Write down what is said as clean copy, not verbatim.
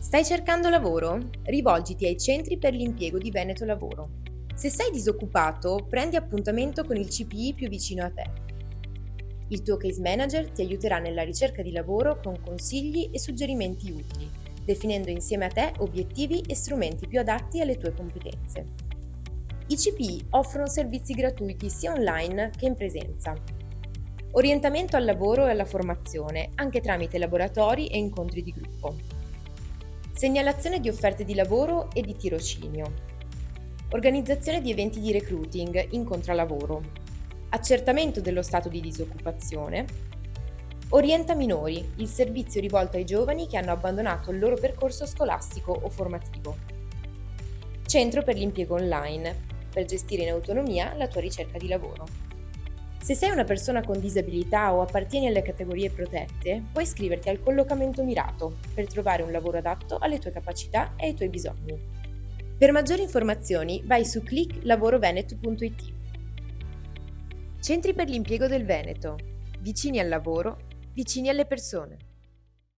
Stai cercando lavoro? Rivolgiti ai centri per l'impiego di Veneto Lavoro. Se sei disoccupato, prendi appuntamento con il CPI più vicino a te. Il tuo case manager ti aiuterà nella ricerca di lavoro con consigli e suggerimenti utili, definendo insieme a te obiettivi e strumenti più adatti alle tue competenze. I CPI offrono servizi gratuiti sia online che in presenza. Orientamento al lavoro e alla formazione, anche tramite laboratori e incontri di gruppo. Segnalazione di offerte di lavoro e di tirocinio. Organizzazione di eventi di recruiting, incontralavoro. Accertamento dello stato di disoccupazione. Orienta minori, il servizio rivolto ai giovani che hanno abbandonato il loro percorso scolastico o formativo. Centro per l'impiego online, per gestire in autonomia la tua ricerca di lavoro. Se sei una persona con disabilità o appartieni alle categorie protette, puoi iscriverti al collocamento mirato per trovare un lavoro adatto alle tue capacità e ai tuoi bisogni. Per maggiori informazioni vai su clicklavoroveneto.it. Centri per l'impiego del Veneto. Vicini al lavoro, vicini alle persone.